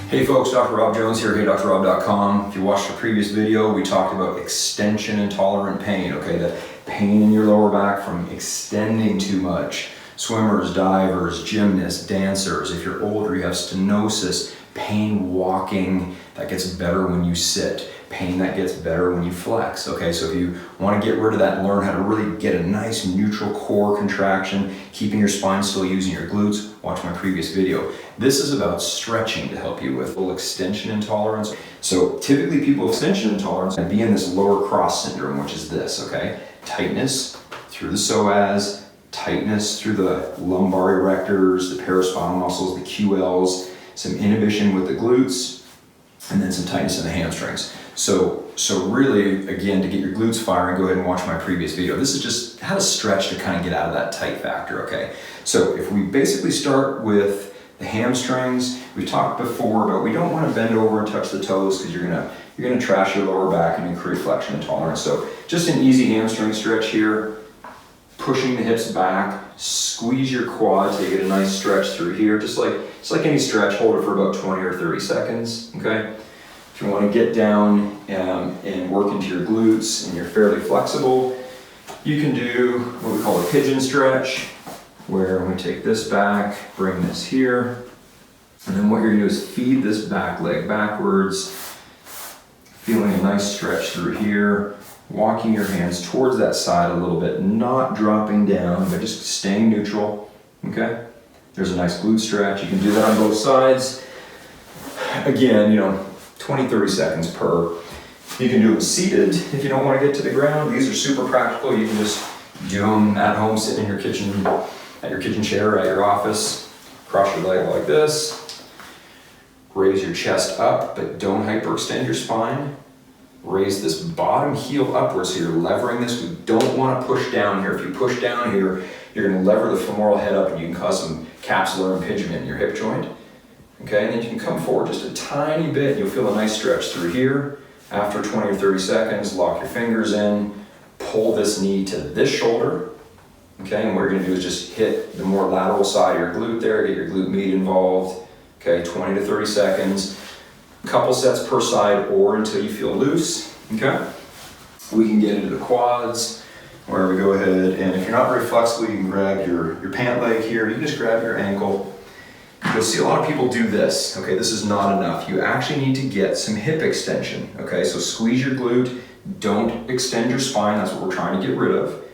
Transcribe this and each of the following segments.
Hey folks, Dr. Rob Jones here, heydrrob.com. If you watched the previous video, we talked about extension intolerant pain, okay? The pain in your lower back from extending too much. Swimmers, divers, gymnasts, dancers. If you're older, you have stenosis, pain walking that gets better when you sit, pain that gets better when you flex, okay? So if you want to get rid of that and learn how to really get a nice neutral core contraction, keeping your spine still using your glutes, watch my previous video. This is about stretching to help you with full extension intolerance. So typically people with extension intolerance can be in this lower cross syndrome, which is this, okay? Tightness through the psoas, tightness through the lumbar erectors, the paraspinal muscles, the QLs, some inhibition with the glutes, and then some tightness in the hamstrings. So really, again, to get your glutes firing, go ahead and watch my previous video. This is just how to stretch to kind of get out of that tight factor, okay? So if we basically start with the hamstrings, we've talked before about we don't want to bend over and touch the toes because you're gonna trash your lower back and create flexion intolerance. So just an easy hamstring stretch here, pushing the hips back, squeeze your quads to get a nice stretch through here. Just like any stretch, hold it for about 20 or 30 seconds, okay? If you want to get down and work into your glutes and you're fairly flexible, you can do what we call a pigeon stretch, where I'm going to take this back, bring this here, and then what you're going to do is feed this back leg backwards, feeling a nice stretch through here, walking your hands towards that side a little bit, not dropping down, but just staying neutral, okay? There's a nice glute stretch. You can do that on both sides. Again, 20-30 seconds per. You can do them seated if you don't want to get to the ground. These are super practical. You can just do them at home, sitting in your kitchen, at your kitchen chair, at your office. Cross your leg like this. Raise your chest up, but don't hyperextend your spine. Raise this bottom heel upwards, so you're levering this. We don't want to push down here. If you push down here, you're going to lever the femoral head up and you can cause some capsular impingement in your hip joint. Okay, and then you can come forward just a tiny bit. You'll feel a nice stretch through here. After 20 or 30 seconds, lock your fingers in, pull this knee to this shoulder. Okay, and what you're going to do is just hit the more lateral side of your glute there, get your glute med involved. Okay, 20 to 30 seconds. Couple sets per side or until you feel loose, okay? We can get into the quads where we go ahead, and if you're not very flexible, you can grab your pant leg here. You can just grab your ankle. You'll see a lot of people do this, okay? This is not enough. You actually need to get some hip extension, okay? So squeeze your glute, don't extend your spine, that's what we're trying to get rid of.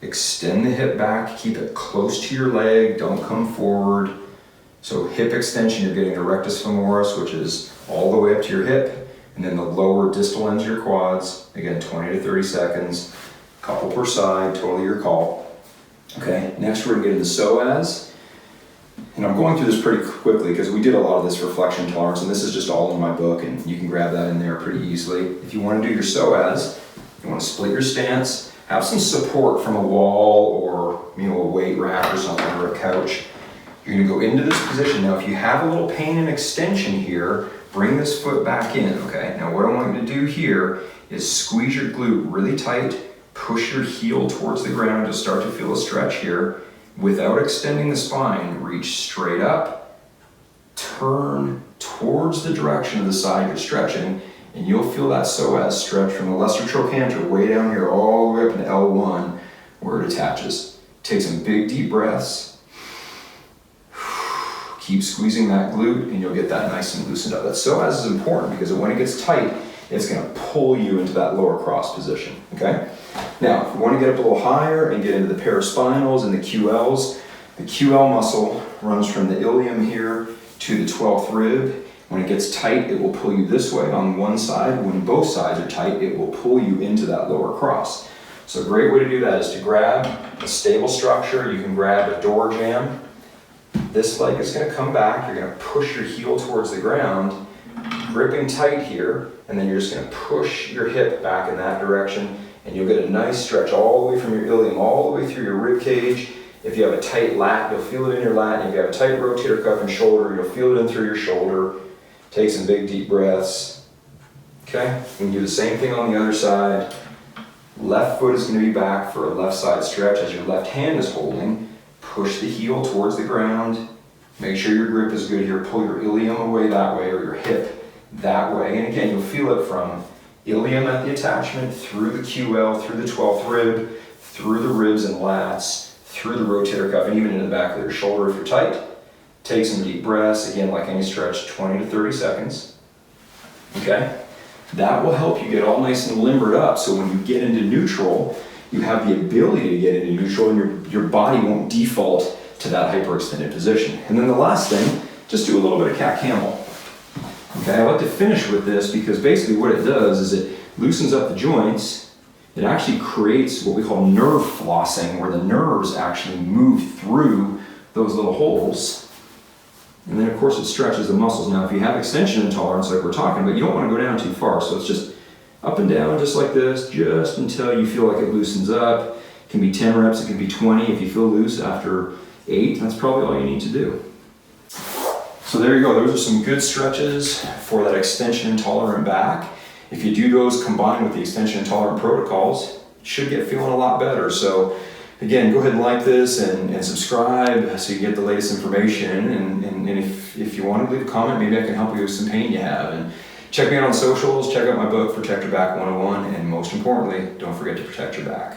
Extend the hip back, keep it close to your leg, don't come forward. So hip extension, you're getting the rectus femoris, which is all the way up to your hip, and then the lower distal ends of your quads. Again, 20 to 30 seconds, couple per side, totally your call. Okay, next we're gonna get into psoas. And I'm going through this pretty quickly because we did a lot of this for flexion intolerance, and this is just all in my book, and you can grab that in there pretty easily. If you want to do your psoas, you want to split your stance, have some support from a wall or a weight rack or something, or a couch. You're going to go into this position. Now, if you have a little pain and extension here, bring this foot back in, okay? Now, what I want you to do here is squeeze your glute really tight, push your heel towards the ground. You'll start to feel a stretch here. Without extending the spine, reach straight up, turn towards the direction of the side you're stretching, and you'll feel that psoas stretch from the lesser trochanter way down here all the way up into L1 where it attaches. Take some big deep breaths. Keep squeezing that glute and you'll get that nice and loosened up. That psoas is important because when it gets tight, it's going to pull you into that lower cross position, okay? Now, if we want to get up a little higher and get into the paraspinals and the QLs, the QL muscle runs from the ilium here to the 12th rib. When it gets tight, it will pull you this way on one side. When both sides are tight, it will pull you into that lower cross. So a great way to do that is to grab a stable structure. You can grab a door jamb. This leg is going to come back. You're going to push your heel towards the ground, gripping tight here, and then you're just going to push your hip back in that direction, and you'll get a nice stretch all the way from your ilium, all the way through your rib cage. If you have a tight lat, you'll feel it in your lat, and if you have a tight rotator cuff and shoulder, you'll feel it in through your shoulder. Take some big deep breaths. Okay, you can do the same thing on the other side. Left foot is going to be back for a left side stretch as your left hand is holding. Push the heel towards the ground, Make sure your grip is good here. Pull your ilium away that way or your hip that way. And again, you'll feel it from ilium at the attachment, through the QL, through the 12th rib, through the ribs and lats, through the rotator cuff, and even into the back of your shoulder if you're tight. Take some deep breaths. Again, like any stretch, 20 to 30 seconds. Okay? That will help you get all nice and limbered up, so when you get into neutral, you have the ability to get into neutral and your body won't default to that hyperextended position. And then the last thing, just do a little bit of cat camel. Okay, I like to finish with this because basically what it does is it loosens up the joints. It actually creates what we call nerve flossing, where the nerves actually move through those little holes. And then of course it stretches the muscles. Now if you have extension intolerance like we're talking about, you don't want to go down too far. So it's just up and down just like this, just until you feel like it loosens up. It can be 10 reps, it can be 20. If you feel loose after 8, that's probably all you need to do. So there you go, those are some good stretches for that extension intolerant back. If you do those combined with the extension intolerant protocols, you should get feeling a lot better. So again, go ahead and like this and subscribe so you get the latest information. And if you want to leave a comment, maybe I can help you with some pain you have. And check me out on socials, check out my book, Protect Your Back 101, and most importantly, don't forget to protect your back.